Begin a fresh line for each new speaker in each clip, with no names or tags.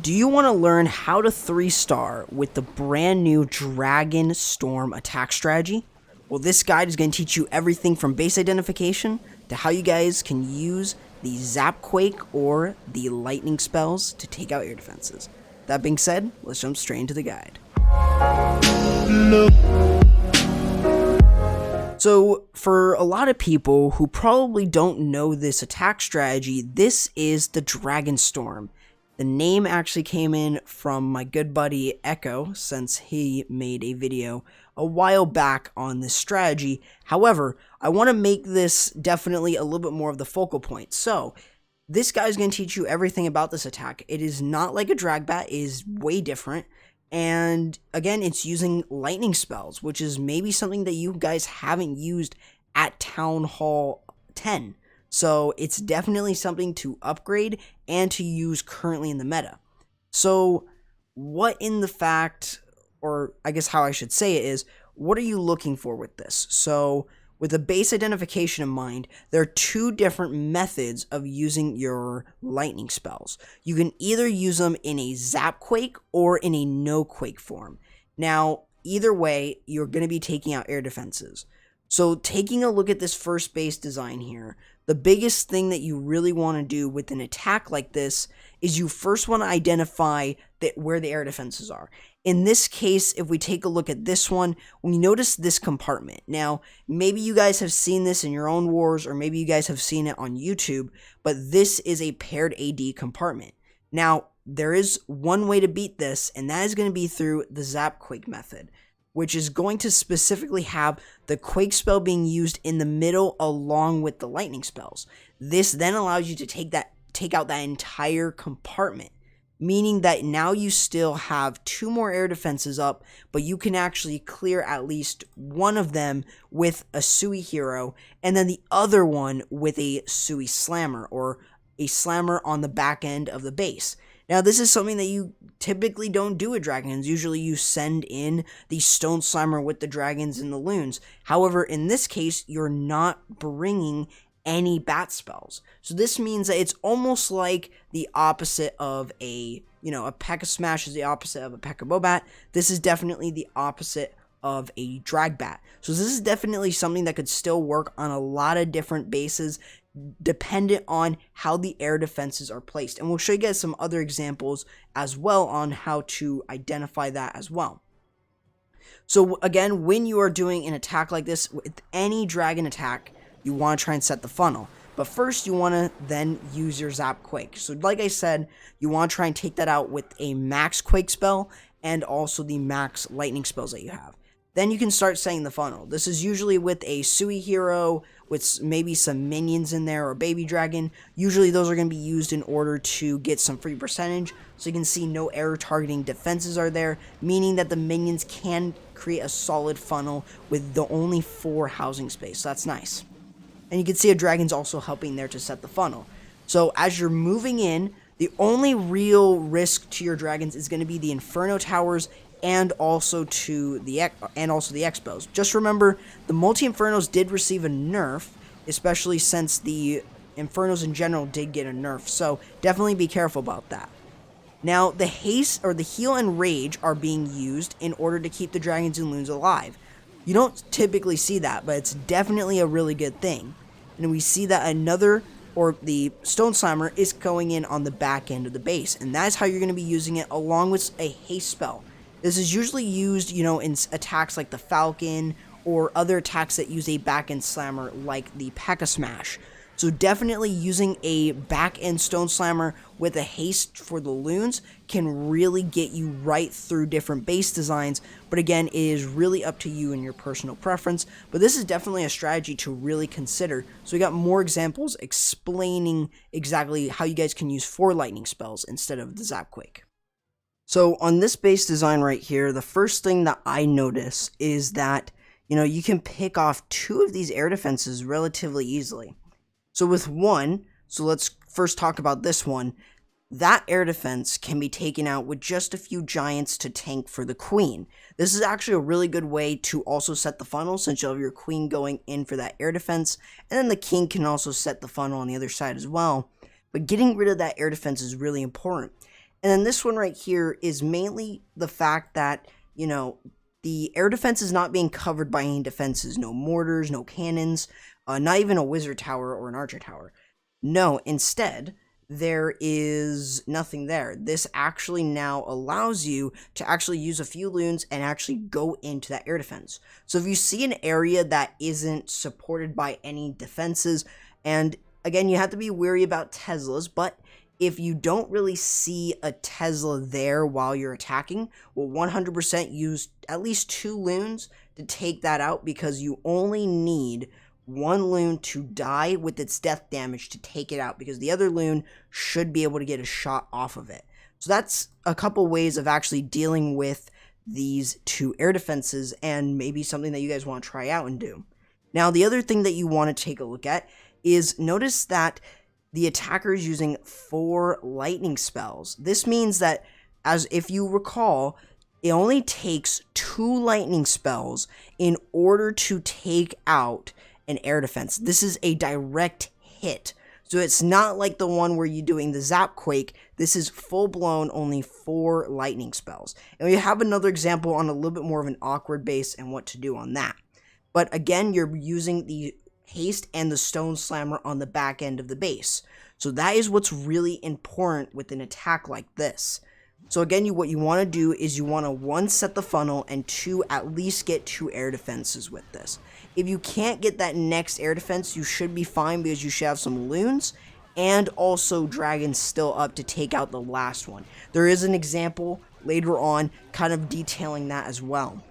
Do you want to learn how to 3-star with the brand new Dragon Storm attack strategy? Well, this guide is going to teach you everything from base identification to how you guys can use the Zap Quake or the lightning spells to take out air defenses. That being said, let's jump straight into the guide. So, for a lot of people who probably don't know this attack strategy, this is the Dragon Storm. The name actually came in from my good buddy Echo, since he made a video a while back on this strategy. However, I want to make this definitely a little bit more of the focal point. So, this guy's going to teach you everything about this attack. It is not like a drag bat, it is way different. And again, it's using lightning spells, which is maybe something that you guys haven't used at Town Hall 10. So it's definitely something to upgrade and to use currently in the meta. So what in the fact, or I guess how I should say it is, what are you looking for with this? So with the base identification in mind, there are two different methods of using your lightning spells. You can either use them in a Zap Quake or in a No Quake form. Now, either way, you're going to be taking out air defenses. So taking a look at this first base design here, the biggest thing that you really want to do with an attack like this is you first want to identify where the air defenses are. In this case, if we take a look at this one, we notice this compartment. Now, maybe you guys have seen this in your own wars, or maybe you guys have seen it on YouTube, but this is a paired AD compartment. Now, there is one way to beat this, and that is going to be through the Zap Quake method, which is going to specifically have the Quake spell being used in the middle along with the lightning spells. This then allows you to take out that entire compartment, meaning that now you still have two more air defenses up, but you can actually clear at least one of them with a Sui hero, and then the other one with a Sui slammer, or a slammer on the back end of the base. Now, this is something that you typically don't do with dragons. Usually you send in the Stone Slammer with the dragons and the loons. However, in this case, you're not bringing any bat spells. So this means that it's almost like the opposite of a P.E.K.K.A Smash is the opposite of a P.E.K.K.A Bobat. This is definitely the opposite of a drag bat. So this is definitely something that could still work on a lot of different bases, dependent on how the air defenses are placed. And we'll show you guys some other examples as well on how to identify that as well. So again, when you are doing an attack like this, with any dragon attack, you want to try and set the funnel. But first, you want to then use your Zap Quake. So like I said, you want to try and take that out with a max Quake spell and also the max lightning spells that you have. Then you can start setting the funnel. This is usually with a Sui hero, with maybe some minions in there, or baby dragon. Usually those are going to be used in order to get some free percentage. So you can see no error targeting defenses are there, meaning that the minions can create a solid funnel with the only 4 housing space. So that's nice. And you can see a dragon's also helping there to set the funnel. So as you're moving in, the only real risk to your dragons is going to be the Inferno Towers and also the Expos. Just remember, the multi-Infernos did receive a nerf, especially since the Infernos in general did get a nerf. So definitely be careful about that. Now, the haste or the heal and rage are being used in order to keep the dragons and loons alive. You don't typically see that, but it's definitely a really good thing. And we see that the Stone Slammer is going in on the back end of the base, and that's how you're going to be using it along with a haste spell. This is usually used, in attacks like the Falcon or other attacks that use a back-end slammer like the P.E.K.K.A Smash. So definitely using a back-end Stone Slammer with a haste for the loons can really get you right through different base designs. But again, it is really up to you and your personal preference. But this is definitely a strategy to really consider. So we got more examples explaining exactly how you guys can use 4 lightning spells instead of the Zap Quake. So on this base design right here, the first thing that I notice is that, you can pick off 2 of these air defenses relatively easily. So with one, so let's first talk about this one, that air defense can be taken out with just a few giants to tank for the queen. This is actually a really good way to also set the funnel, since you'll have your queen going in for that air defense, and then the king can also set the funnel on the other side as well. But getting rid of that air defense is really important. And then this one right here is mainly the fact that, you know, the air defense is not being covered by any defenses. No mortars, no cannons, not even a wizard tower or an archer tower. No, instead, there is nothing there. This actually now allows you to actually use a few loons and actually go into that air defense. So if you see an area that isn't supported by any defenses, and again, you have to be wary about Teslas, but if you don't really see a Tesla there while you're attacking, well, 100% use at least 2 loons to take that out, because you only need 1 loon to die with its death damage to take it out, because the other loon should be able to get a shot off of it. So that's a couple ways of actually dealing with these 2 air defenses, and maybe something that you guys want to try out and do. Now, the other thing that you want to take a look at is notice that the attacker is using 4 lightning spells. This means that, as if you recall, it only takes 2 lightning spells in order to take out an air defense. This is a direct hit. So it's not like the one where you're doing the zap quake. This is full blown only 4 lightning spells. And we have another example on a little bit more of an awkward base and what to do on that. But again, you're using the haste and the stone slammer on the back end of the base. So that is what's really important with an attack like this. So again, what you want to do is you want to 1, set the funnel, and 2, at least get 2 air defenses with this. If you can't get that next air defense, you should be fine, because you should have some loons and also dragons still up to take out the last one. There is an example later on kind of detailing that as well.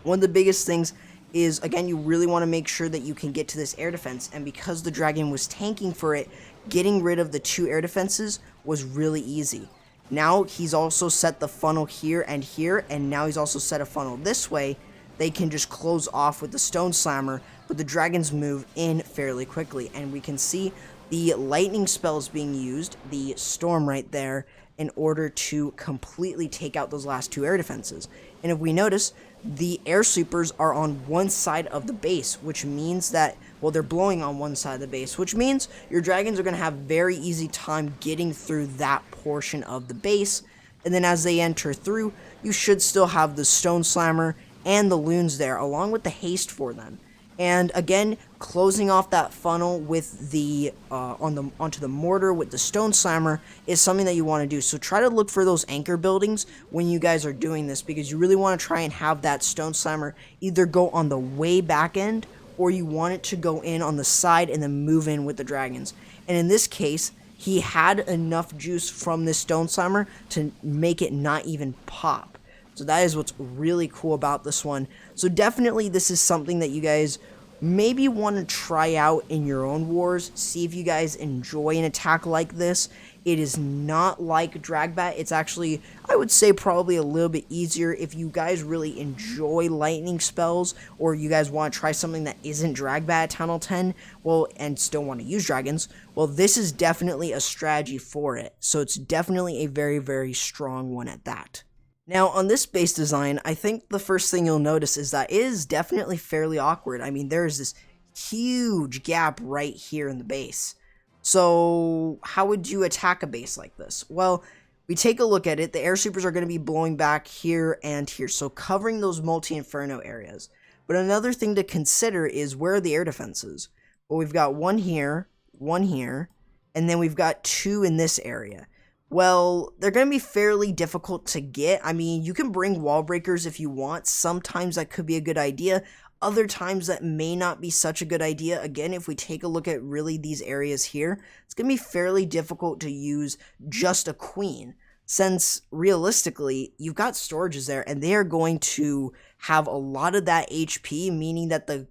One of the biggest things is, again, you really want to make sure that you can get to this air defense, and because the dragon was tanking for it, getting rid of the 2 air defenses was really easy. Now he's also set the funnel here, and now he's also set a funnel this way. They can just close off with the stone slammer, but the dragons move in fairly quickly, and we can see the lightning spells being used, the storm right there, in order to completely take out those last 2 air defenses. And if we notice, the air sweepers are on one side of the base, which means that, well, they're blowing on one side of the base, which means your dragons are going to have very easy time getting through that portion of the base. And then as they enter through, you should still have the stone slammer and the loons there, along with the haste for them. And again, closing off that funnel with the onto the mortar with the stone slammer is something that you want to do. So try to look for those anchor buildings when you guys are doing this, because you really want to try and have that stone slammer either go on the way back end, or you want it to go in on the side and then move in with the dragons. And in this case, he had enough juice from this stone slammer to make it not even pop. So that is what's really cool about this one. So definitely this is something that you guys maybe want to try out in your own wars. See if you guys enjoy an attack like this. It is not like Dragbat. It's actually, I would say, probably a little bit easier if you guys really enjoy lightning spells, or you guys want to try something that isn't Dragbat at Town Hall 10, well, and still want to use dragons. Well, this is definitely a strategy for it. So it's definitely a very, very strong one at that. Now, on this base design, I think the first thing you'll notice is that it is definitely fairly awkward. I mean, there's this huge gap right here in the base. So how would you attack a base like this? Well, we take a look at it. The air sweepers are going to be blowing back here and here, so covering those multi-inferno areas. But another thing to consider is, where are the air defenses? Well, we've got 1 here, 1 here, and then we've got 2 in this area. Well, they're going to be fairly difficult to get. I mean, you can bring wall breakers if you want. Sometimes that could be a good idea. Other times that may not be such a good idea. Again, if we take a look at really these areas here, it's going to be fairly difficult to use just a queen, since realistically, you've got storages there, and they are going to have a lot of that HP, meaning that the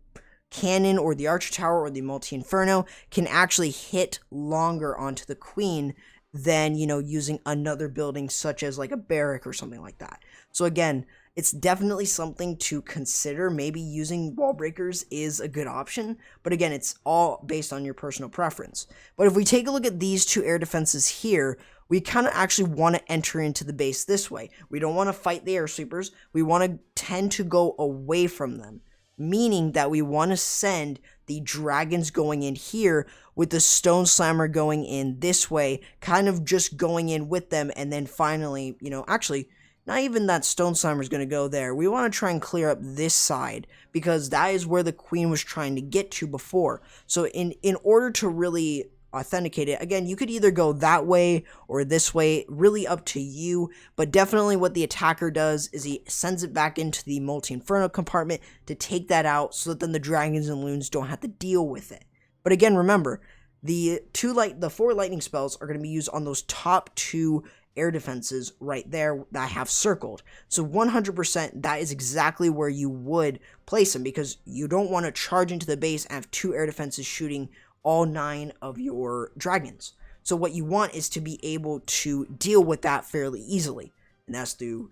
cannon or the archer tower or the multi-inferno can actually hit longer onto the queen than, you know, using another building such as like a barrack or something like that. So again, it's definitely something to consider. Maybe using wall breakers is a good option, but again, it's all based on your personal preference. But if we take a look at these 2 air defenses here, we kind of actually want to enter into the base this way. We don't want to fight the air sweepers. We want to tend to go away from them, meaning that we want to send the dragons going in here with the Stone Slammer going in this way, kind of just going in with them, and then finally, actually, not even that Stone Slammer is going to go there. We want to try and clear up this side, because that is where the queen was trying to get to before. So in order to really authenticate it, again, you could either go that way or this way, really up to you, but definitely what the attacker does is he sends it back into the Multi-Inferno compartment to take that out, so that then the dragons and loons don't have to deal with it. But again, remember, the 4 lightning spells are going to be used on those top 2 air defenses right there that I have circled. So 100% that is exactly where you would place them, because you don't want to charge into the base and have 2 air defenses shooting all 9 of your dragons. So what you want is to be able to deal with that fairly easily, and that's through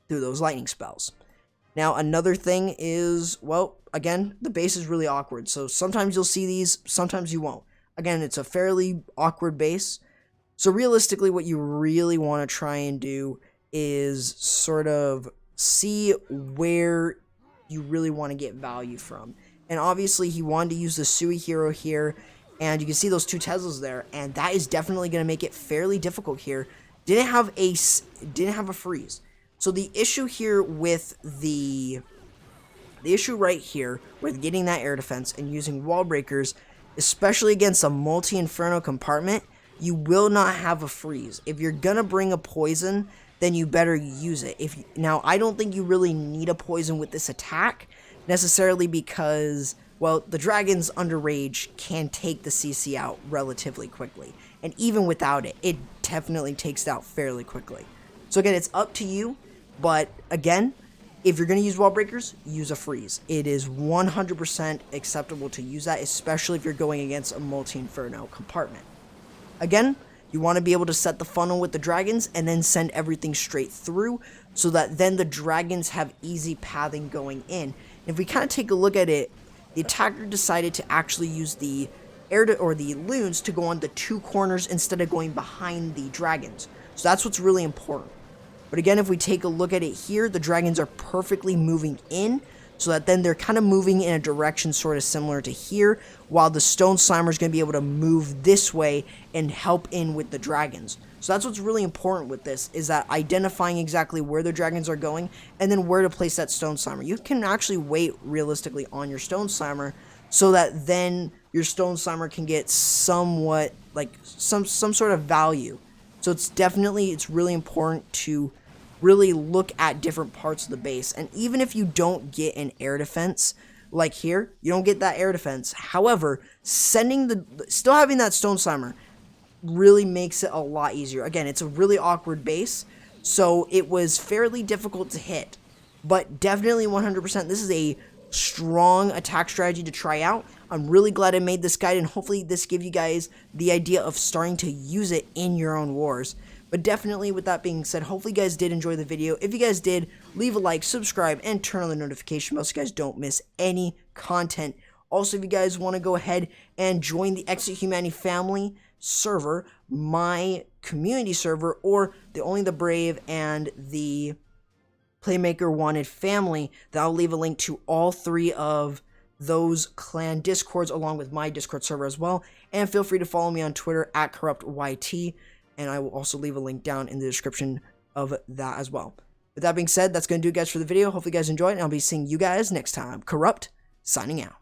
those lightning spells. Now another thing is, well, again, the base is really awkward, so sometimes you'll see these, sometimes you won't. Again, it's a fairly awkward base, so realistically what you really want to try and do is sort of see where you really want to get value from. And obviously he wanted to use the Suihiro here, and you can see those 2 Teslas there, and that is definitely going to make it fairly difficult here. Didn't have a freeze. So the issue here with the issue right here with getting that air defense and using wall breakers, especially against a Multi-Inferno compartment, you will not have a freeze. If you're going to bring a poison, then you better use it. Now, I don't think you really need a poison with this attack, necessarily because, well, the dragons under rage can take the CC out relatively quickly. And even without it, it definitely takes it out fairly quickly. So again, it's up to you. But again, if you're going to use wall breakers, use a freeze. It is 100% acceptable to use that, especially if you're going against a Multi-Inferno compartment. Again, you want to be able to set the funnel with the dragons and then send everything straight through, so that then the dragons have easy pathing going in. If we kind of take a look at it, the attacker decided to actually use the the loons to go on the 2 corners instead of going behind the dragons. So that's what's really important. But again, if we take a look at it here, the dragons are perfectly moving in, so that then they're kind of moving in a direction sort of similar to here, while the Stone Slammer is going to be able to move this way and help in with the dragons. So that's what's really important with this, is that identifying exactly where the dragons are going and then where to place that Stone Slammer. You can actually wait realistically on your Stone Slammer, so that then your Stone Slammer can get somewhat, like, some sort of value. So it's really important to really look at different parts of the base. And even if you don't get an air defense, like here, you don't get that air defense. However, still having that Stone Slammer really makes it a lot easier. Again, it's a really awkward base, so it was fairly difficult to hit. But definitely 100%, this is a strong attack strategy to try out. I'm really glad I made this guide, and hopefully this gives you guys the idea of starting to use it in your own wars. But definitely, with that being said, hopefully you guys did enjoy the video. If you guys did, leave a like, subscribe, and turn on the notification bell so you guys don't miss any content. Also, if you guys want to go ahead and join the Exit Humanity family server, my community server, or the Only the Brave and the Playmaker Wanted family, then I'll leave a link to all 3 of those clan discords along with my Discord server as well. And feel free to follow me on Twitter at CorruptYT, and I will also leave a link down in the description of that as well. With that being said, that's going to do it, guys, for the video. Hopefully you guys enjoyed, and I'll be seeing you guys next time. Corrupt, signing out.